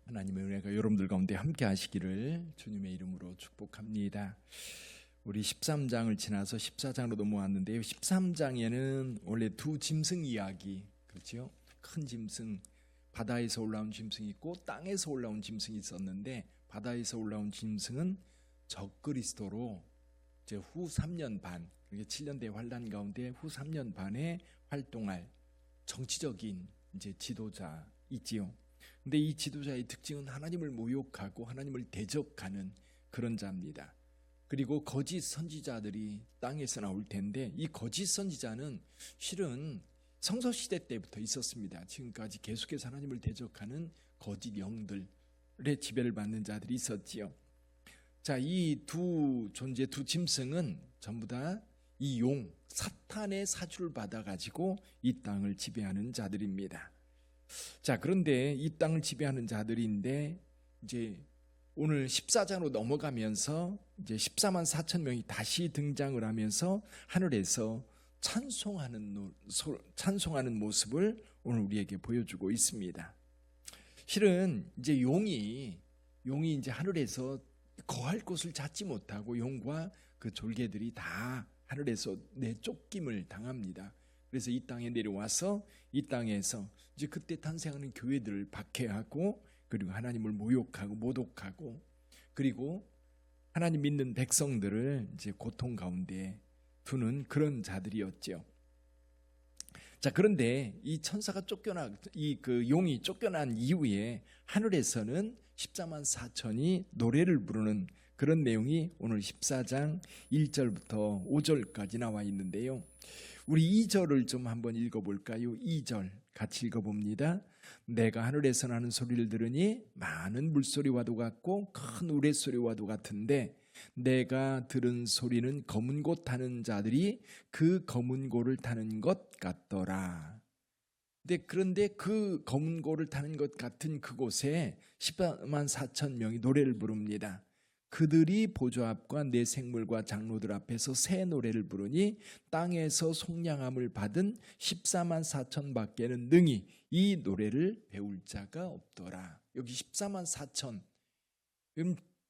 하나님의 은혜가 여러분들 가운데 함께 하시기를 주님의 이름으로 축복합니다. 우리 13장을 지나서 14장으로 넘어왔는데요. 13장에는 원래 두 짐승 이야기, 그렇죠? 큰 짐승, 바다에서 올라온 짐승이 있고 땅에서 올라온 짐승이 있었는데, 바다에서 올라온 짐승은 적그리스도로 이제 후 3년 반, 그러니까 7년 대환란 가운데 후 3년 반에 활동할 정치적인 이제 지도자이지요. 근데 이 지도자의 특징은 하나님을 모욕하고 하나님을 대적하는 그런 자입니다. 그리고 거짓 선지자들이 땅에서 나올 텐데, 이 거짓 선지자는 실은 성서시대 때부터 있었습니다. 지금까지 계속해서 하나님을 대적하는 거짓 영들의 지배를 받는 자들이 있었지요. 자, 이 두 존재, 두 짐승은 전부 다 이 용, 사탄의 사주를 받아가지고 이 땅을 지배하는 자들입니다. 자, 그런데 이 땅을 지배하는 자들인데, 이제 오늘 14장으로 넘어가면서 이제 14만 4천 명이 다시 등장을 하면서 하늘에서 찬송하는 모습을 오늘 우리에게 보여주고 있습니다. 실은 이제 용이 이제 하늘에서 거할 곳을 찾지 못하고 용과 그 졸개들이 다 하늘에서 내쫓김을 당합니다. 그래서 이 땅에 내려와서 이 땅에서 이제 그때 탄생하는 교회들을 박해하고, 그리고 하나님을 모욕하고 모독하고, 그리고 하나님 믿는 백성들을 이제 고통 가운데 두는 그런 자들이었죠. 자, 그런데 이 천사가 용이 쫓겨난 이후에 하늘에서는 14만 4천이 노래를 부르는 그런 내용이 오늘 14장 1절부터 5절까지 나와 있는데요. 우리 2절을 좀 한번 읽어볼까요? 2절 같이 읽어봅니다. 내가 하늘에서 나는 소리를 들으니 많은 물소리와도 같고 큰 우레소리와도 같은데, 내가 들은 소리는 검은 고 타는 자들이 그 검은 고를 타는 것 같더라. 그런데 그 검은 고를 타는 것 같은 그곳에 14만 4천 명이 노래를 부릅니다. 그들이 보좌 앞과 내 생물과 장로들 앞에서 새 노래를 부르니 땅에서 속량함을 받은 14만 4천 밖에는 능히 이 노래를 배울 자가 없더라. 여기 14만 4천,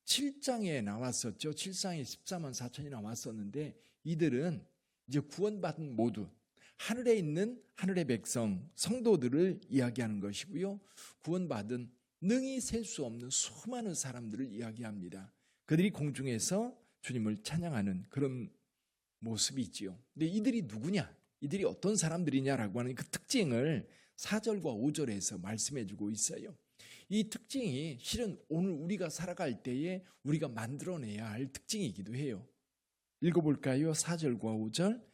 7장에 나왔었죠. 7장에 14만 4천이 나왔었는데, 이들은 이제 구원받은 모두 하늘에 있는 하늘의 백성, 성도들을 이야기하는 것이고요. 구원받은 능히 셀 수 없는 수많은 사람들을 이야기합니다. 그들이 공중에서 주님을 찬양하는 그런 모습이지요. 근데 이들이 누구냐? 이들이 어떤 사람들이냐라고 하는 그 특징을 4절과 5절에서 말씀해 주고 있어요. 이 특징이 실은 오늘 우리가 살아갈 때에 우리가 만들어내야 할 특징이기도 해요. 읽어볼까요? 4절과 5절.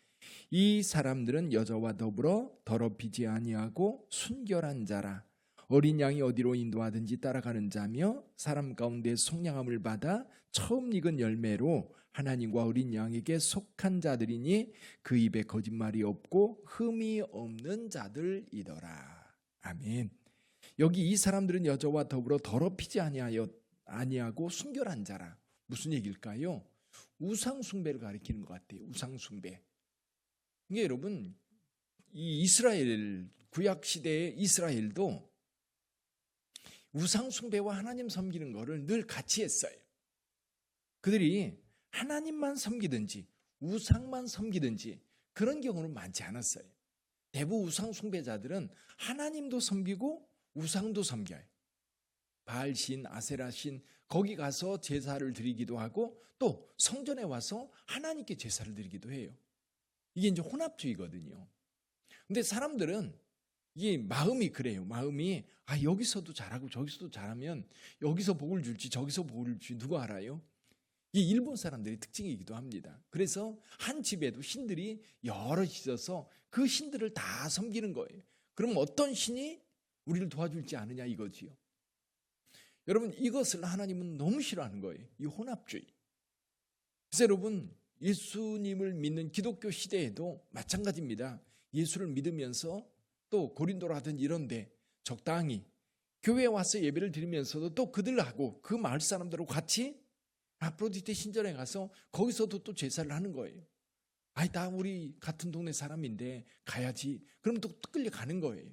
이 사람들은 여자와 더불어 더럽히지 아니하고 순결한 자라. 어린 양이 어디로 인도하든지 따라가는 자며 사람 가운데 속량함을 받아 처음 익은 열매로 하나님과 어린 양에게 속한 자들이니 그 입에 거짓말이 없고 흠이 없는 자들이더라. 아멘. 여기 이 사람들은 여자와 더불어 더럽히지 아니하고 순결한 자라. 무슨 얘기일까요? 우상 숭배를 가리키는 것 같아요. 우상 숭배. 이게 여러분, 이 이스라엘, 구약 시대의 이스라엘도 우상 숭배와 하나님 섬기는 거를 늘 같이 했어요. 그들이 하나님만 섬기든지 우상만 섬기든지 그런 경우는 많지 않았어요. 대부분 우상 숭배자들은 하나님도 섬기고 우상도 섬겨요. 바알신, 아세라신, 거기 가서 제사를 드리기도 하고 또 성전에 와서 하나님께 제사를 드리기도 해요. 이게 이제 혼합주의거든요. 근데 사람들은 이 마음이 그래요. 마음이 여기서도 잘하고 저기서도 잘하면 여기서 복을 줄지 저기서 복을 줄지 누가 알아요? 이 일본 사람들의 특징이기도 합니다. 그래서 한 집에도 신들이 여럿 있어서 그 신들을 다 섬기는 거예요. 그럼 어떤 신이 우리를 도와줄지 아느냐 이거지요. 여러분, 이것을 하나님은 너무 싫어하는 거예요. 이 혼합주의. 그래서 여러분, 예수님을 믿는 기독교 시대에도 마찬가지입니다. 예수를 믿으면서 또 고린도라든지 이런데 적당히 교회에 와서 예배를 드리면서도 또 그들하고 그 마을 사람들하고 같이 아프로디테 신전에 가서 거기서도 또 제사를 하는 거예요. 다 우리 같은 동네 사람인데 가야지. 그럼 또 끌려가는 거예요.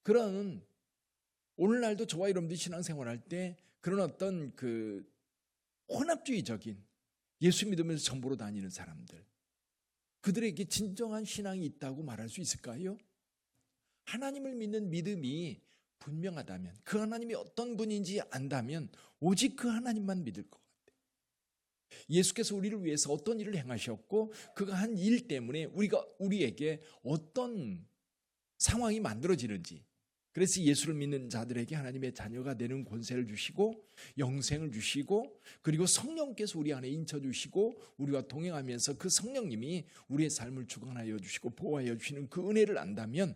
그런 오늘날도 저와 여러분들이 신앙생활할 때 그런 어떤 그 혼합주의적인 예수 믿으면서 정보로 다니는 사람들, 그들에게 진정한 신앙이 있다고 말할 수 있을까요? 하나님을 믿는 믿음이 분명하다면, 그 하나님이 어떤 분인지 안다면 오직 그 하나님만 믿을 것 같아요. 예수께서 우리를 위해서 어떤 일을 행하셨고 그가 한 일 때문에 우리에게 어떤 상황이 만들어지는지, 그래서 예수를 믿는 자들에게 하나님의 자녀가 되는 권세를 주시고 영생을 주시고, 그리고 성령께서 우리 안에 인쳐 주시고 우리와 동행하면서 그 성령님이 우리의 삶을 주관하여 주시고 보호하여 주시는 그 은혜를 안다면,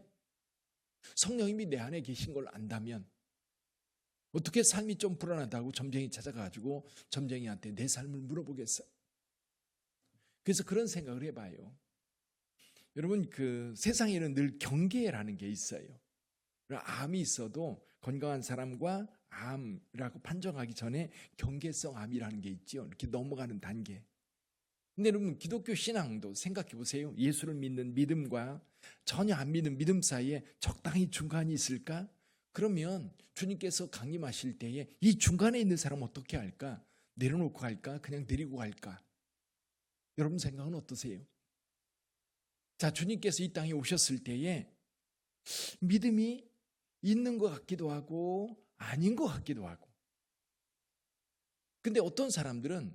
성령님이 내 안에 계신 걸 안다면, 어떻게 삶이 좀 불안하다고 점쟁이 찾아가지고 점쟁이한테 내 삶을 물어보겠어요? 그래서 그런 생각을 해봐요. 여러분, 그 세상에는 늘 경계라는 게 있어요. 암이 있어도 건강한 사람과 암이라고 판정하기 전에 경계성 암이라는 게 있죠. 이렇게 넘어가는 단계. 근데 여러분, 기독교 신앙도 생각해 보세요. 예수를 믿는 믿음과 전혀 안 믿는 믿음 사이에 적당히 중간이 있을까? 그러면 주님께서 강림하실 때에 이 중간에 있는 사람 어떻게 할까? 내려놓고 갈까? 그냥 데리고 갈까? 여러분 생각은 어떠세요? 자, 주님께서 이 땅에 오셨을 때에 믿음이 있는 것 같기도 하고 아닌 것 같기도 하고, 근데 어떤 사람들은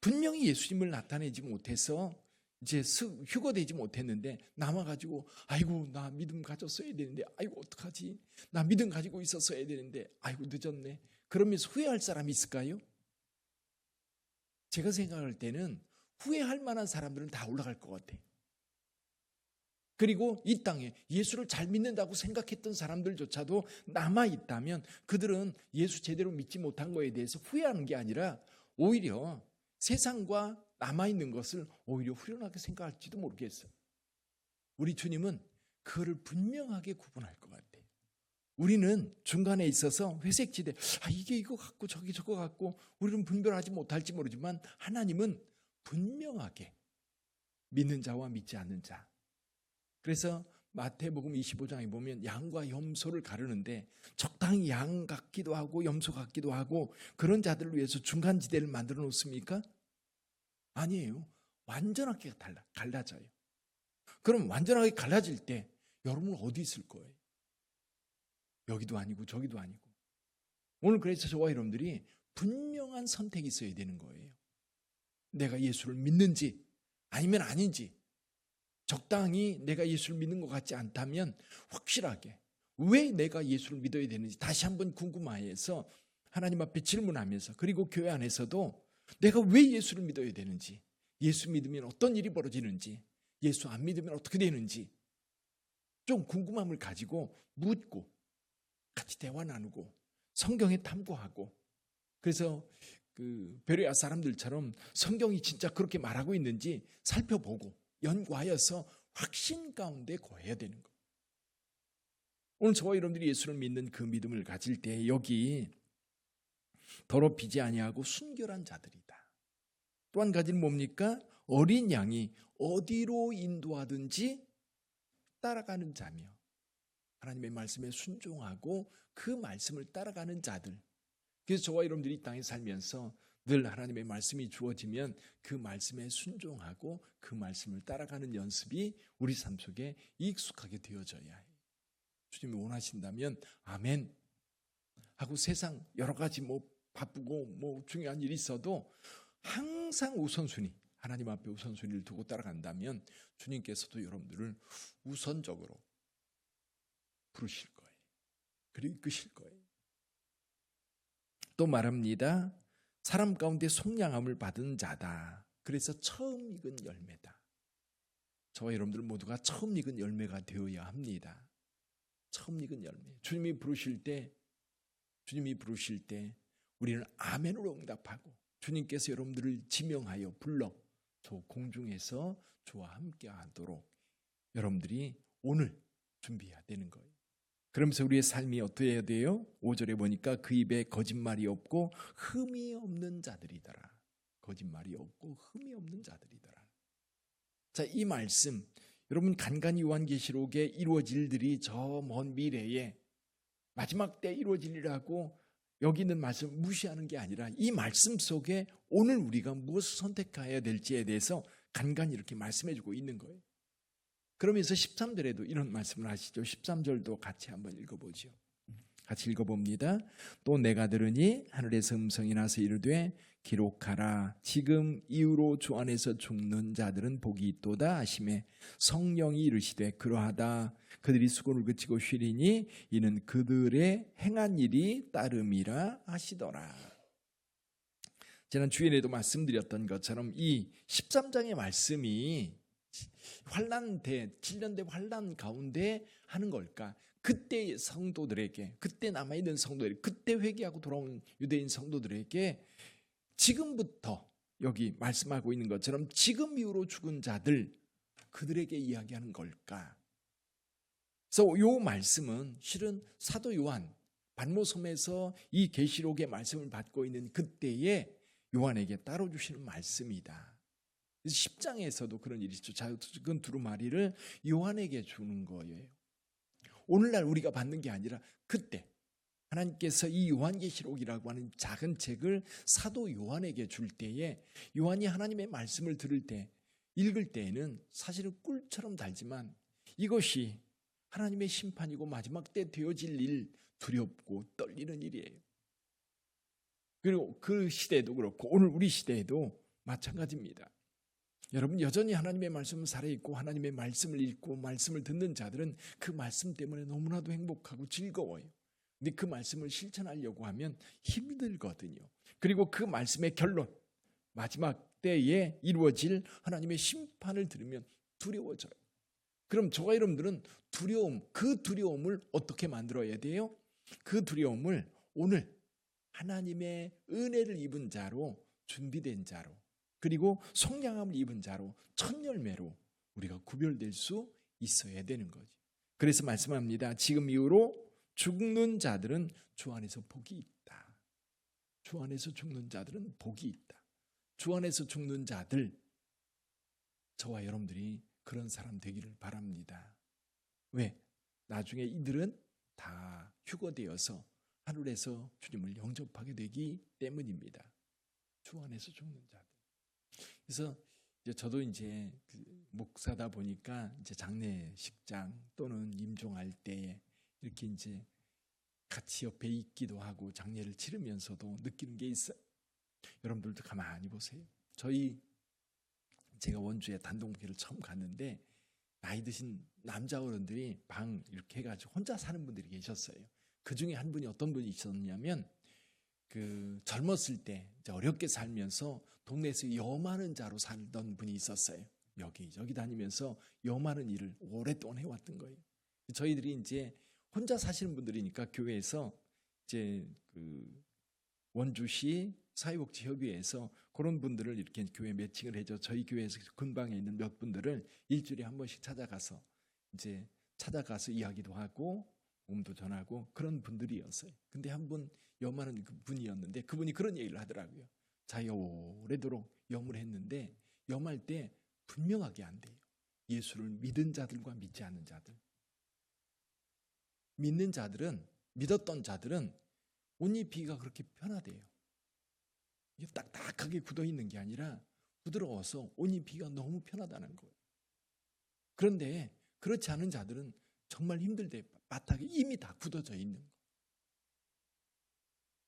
분명히 예수님을 나타내지 못해서 이제 휴거되지 못했는데 남아가지고, 아이고 나 믿음 가졌어야 되는데, 아이고 어떡하지, 나 믿음 가지고 있었어야 되는데, 아이고 늦었네, 그러면서 후회할 사람이 있을까요? 제가 생각할 때는 후회할 만한 사람들은 다 올라갈 것 같아요. 그리고 이 땅에 예수를 잘 믿는다고 생각했던 사람들조차도 남아있다면 그들은 예수 제대로 믿지 못한 거에 대해서 후회하는 게 아니라 오히려 세상과 남아있는 것을 오히려 후련하게 생각할지도 모르겠어요. 우리 주님은 그거를 분명하게 구분할 것 같아요. 우리는 중간에 있어서 회색지대, 이게 이거 같고 저게 저거 같고 우리는 분별하지 못할지 모르지만 하나님은 분명하게 믿는 자와 믿지 않는 자. 그래서 마태복음 25장에 보면 양과 염소를 가르는데 적당히 양 같기도 하고 염소 같기도 하고 그런 자들을 위해서 중간지대를 만들어 놓습니까? 아니에요. 완전하게 갈라져요. 그럼 완전하게 갈라질 때 여러분은 어디 있을 거예요? 여기도 아니고 저기도 아니고. 오늘 그래서 저와 여러분들이 분명한 선택이 있어야 되는 거예요. 내가 예수를 믿는지 아니면 아닌지. 적당히 내가 예수를 믿는 것 같지 않다면 확실하게 왜 내가 예수를 믿어야 되는지 다시 한번 궁금해해서 하나님 앞에 질문하면서, 그리고 교회 안에서도 내가 왜 예수를 믿어야 되는지, 예수 믿으면 어떤 일이 벌어지는지, 예수 안 믿으면 어떻게 되는지 좀 궁금함을 가지고 묻고 같이 대화 나누고 성경에 탐구하고, 그래서 그 베레아 사람들처럼 성경이 진짜 그렇게 말하고 있는지 살펴보고 연구하여서 확신 가운데 거해야 되는 거예요. 오늘 저와 여러분들이 예수를 믿는 그 믿음을 가질 때 여기 더럽히지 아니하고 순결한 자들이다. 또 한 가지는 뭡니까? 어린 양이 어디로 인도하든지 따라가는 자며 하나님의 말씀에 순종하고 그 말씀을 따라가는 자들. 그래서 저와 여러분들이 이 땅에 살면서 늘 하나님의 말씀이 주어지면 그 말씀에 순종하고 그 말씀을 따라가는 연습이 우리 삶 속에 익숙하게 되어져야 해요. 주님이 원하신다면 아멘 하고 세상 여러 가지 바쁘고 중요한 일이 있어도 항상 우선순위, 하나님 앞에 우선순위를 두고 따라간다면 주님께서도 여러분들을 우선적으로 부르실 거예요. 그리고 이끄실 거예요. 또 말합니다. 사람 가운데 속량함을 받은 자다. 그래서 처음 익은 열매다. 저와 여러분들 모두가 처음 익은 열매가 되어야 합니다. 처음 익은 열매. 주님이 부르실 때 우리는 아멘으로 응답하고, 주님께서 여러분들을 지명하여 불러 저 공중에서 주와 함께 하도록 여러분들이 오늘 준비해야 되는 거예요. 그러면서 우리의 삶이 어떠해야 돼요? 5절에 보니까 그 입에 거짓말이 없고 흠이 없는 자들이더라. 거짓말이 없고 흠이 없는 자들이더라. 자, 이 말씀 여러분 간간히 요한계시록에 이루어질 일들이 저 먼 미래에 마지막 때 이루어지리라고 여기 있는 말씀 무시하는 게 아니라 이 말씀 속에 오늘 우리가 무엇을 선택해야 될지에 대해서 간간히 이렇게 말씀해 주고 있는 거예요. 그러면서 13절에도 이런 말씀을 하시죠. 13절도 같이 한번 읽어보죠. 같이 읽어봅니다. 또 내가 들으니 하늘에서 음성이 나서 이르되 기록하라. 지금 이후로 주 안에서 죽는 자들은 복이 있도다 하시매 성령이 이르시되 그러하다. 그들이 수고를 그치고 쉬리니 이는 그들의 행한 일이 따름이라 하시더라. 지난 주일에도 말씀드렸던 것처럼 이 13장의 말씀이 환난 때 7년대 환난 가운데 하는 걸까? 그때 성도들에게, 그때 남아있는 성도들에게, 그때 회개하고 돌아온 유대인 성도들에게 지금부터 여기 말씀하고 있는 것처럼 지금 이후로 죽은 자들 그들에게 이야기하는 걸까? 그래서 이 말씀은 실은 사도 요한 반모섬에서 이 계시록의 말씀을 받고 있는 그때에 요한에게 따로 주시는 말씀이다. 10장에서도 그런 일이 있죠. 작은 두루마리를 요한에게 주는 거예요. 오늘날 우리가 받는 게 아니라 그때 하나님께서 이 요한계시록이라고 하는 작은 책을 사도 요한에게 줄 때에 요한이 하나님의 말씀을 들을 때 읽을 때에는 사실은 꿀처럼 달지만 이것이 하나님의 심판이고 마지막 때 되어질 일, 두렵고 떨리는 일이에요. 그리고 그 시대에도 그렇고 오늘 우리 시대에도 마찬가지입니다. 여러분 여전히 하나님의 말씀은 살아있고 하나님의 말씀을 읽고 말씀을 듣는 자들은 그 말씀 때문에 너무나도 행복하고 즐거워요. 근데 그 말씀을 실천하려고 하면 힘들거든요. 그리고 그 말씀의 결론, 마지막 때에 이루어질 하나님의 심판을 들으면 두려워져요. 그럼 저와 여러분들은 그 두려움을 어떻게 만들어야 돼요? 그 두려움을 오늘 하나님의 은혜를 입은 자로, 준비된 자로, 그리고 속량함을 입은 자로, 첫 열매로 우리가 구별될 수 있어야 되는 거죠. 그래서 말씀합니다. 지금 이후로 죽는 자들은 주 안에서 복이 있다. 주 안에서 죽는 자들은 복이 있다. 주 안에서 죽는 자들, 저와 여러분들이 그런 사람 되기를 바랍니다. 왜? 나중에 이들은 다 휴거되어서 하늘에서 주님을 영접하게 되기 때문입니다. 주 안에서 죽는 자들. 그래서 저도 이제 목사다 보니까 이제 장례식장 또는 임종할 때에 이렇게 이제 같이 옆에 있기도 하고 장례를 치르면서도 느끼는 게 있어요. 여러분들도 가만히 보세요. 제가 원주에 단독목회를 처음 갔는데 나이 드신 남자 어른들이 방 이렇게 해가지고 혼자 사는 분들이 계셨어요. 그 중에 한 분이 어떤 분이 있었냐면 젊었을 때 이제 어렵게 살면서 동네에서 여많은 자로 살던 분이 있었어요. 여기저기 다니면서 여많은 일을 오랫동안 해왔던 거예요. 저희들이 이제 혼자 사시는 분들이니까 교회에서 이제 원주시 사회복지협의회에서 그런 분들을 이렇게 교회 매칭을 해줘. 저희 교회에서 근방에 있는 몇 분들을 일주일에 한 번씩 찾아가서 이야기도 하고 몸도 전하고 그런 분들이었어요. 근데 한 분 여많은 분이었는데 그분이 그런 얘기를 하더라고요. 자기가 오래도록 염을 했는데 염할 때 분명하게 안 돼요. 예수를 믿은 자들과 믿지 않는 자들. 믿었던 자들은 옷 입히기가 그렇게 편하대요. 이게 딱딱하게 굳어 있는 게 아니라 부드러워서 옷 입히기가 너무 편하다는 거예요. 그런데 그렇지 않은 자들은 정말 힘들대. 바닥에 이미 다 굳어져 있는 거예요.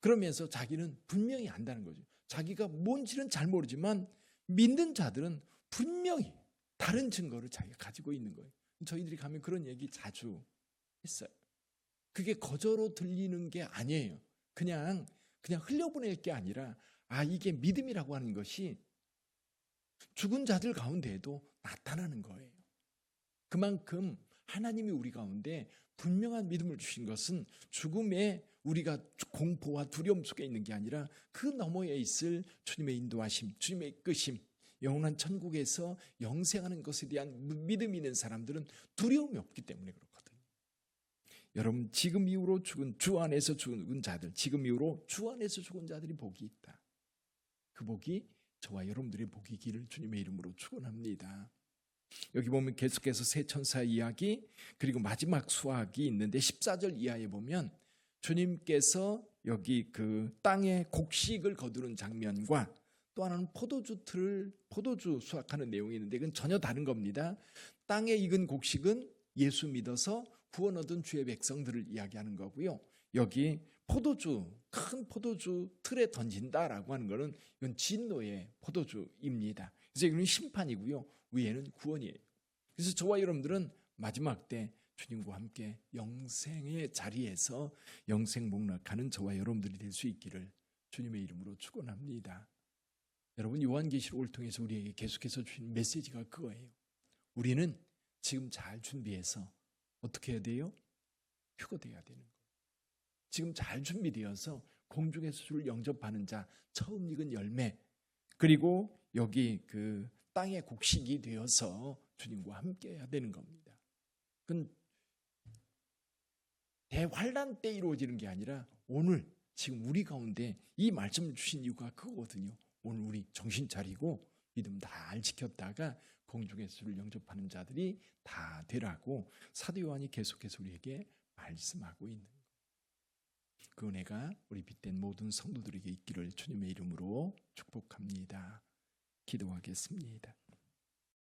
그러면서 자기는 분명히 안다는 거죠. 자기가 뭔지는 잘 모르지만 믿는 자들은 분명히 다른 증거를 자기가 가지고 있는 거예요. 저희들이 가면 그런 얘기 자주 했어요. 그게 거저로 들리는 게 아니에요. 그냥 흘려보낼 게 아니라 이게 믿음이라고 하는 것이 죽은 자들 가운데에도 나타나는 거예요. 그만큼 하나님이 우리 가운데 분명한 믿음을 주신 것은 죽음에 우리가 공포와 두려움 속에 있는 게 아니라 그 너머에 있을 주님의 인도하심, 주님의 이끄심, 영원한 천국에서 영생하는 것에 대한 믿음이 있는 사람들은 두려움이 없기 때문에 그렇거든요. 여러분 지금 이후로 죽은 주 안에서 죽은 자들, 지금 이후로 주 안에서 죽은 자들이 복이 있다. 그 복이 저와 여러분들의 복이기를 주님의 이름으로 축원합니다. 여기 보면 계속해서 세 천사 이야기 그리고 마지막 수학이 있는데 14절 이하에 보면 주님께서 여기 그 땅에 곡식을 거두는 장면과 또 하나는 포도주 수확하는 내용이 있는데 이건 전혀 다른 겁니다. 땅에 익은 곡식은 예수 믿어서 구원 얻은 주의 백성들을 이야기하는 거고요. 여기 큰 포도주 틀에 던진다라고 하는 것은 이건 진노의 포도주입니다. 그래서 이건 심판이고요. 위에는 구원이에요. 그래서 저와 여러분들은 마지막 때 주님과 함께 영생의 자리에서 영생 목락하는 저와 여러분들이 될 수 있기를 주님의 이름으로 축원합니다. 여러분, 요한계시록을 통해서 우리에게 계속해서 주신 메시지가 그거예요. 우리는 지금 잘 준비해서 어떻게 해야 돼요? 휴거돼야 되는 거예요. 지금 잘 준비되어서 공중에서 주를 영접하는 자, 처음 익은 열매, 그리고 여기 그 땅의 곡식이 되어서 주님과 함께 해야 되는 겁니다. 그건 대환란 때 이루어지는 게 아니라 오늘 지금 우리 가운데 이 말씀을 주신 이유가 그거거든요. 오늘 우리 정신 차리고 믿음 잘 지켰다가 공중에서 주를 영접하는 자들이 다 되라고 사도 요한이 계속해서 우리에게 말씀하고 있는 거예요. 그 은혜가 우리 빛된 모든 성도들에게 있기를 주님의 이름으로 축복합니다. 기도하겠습니다.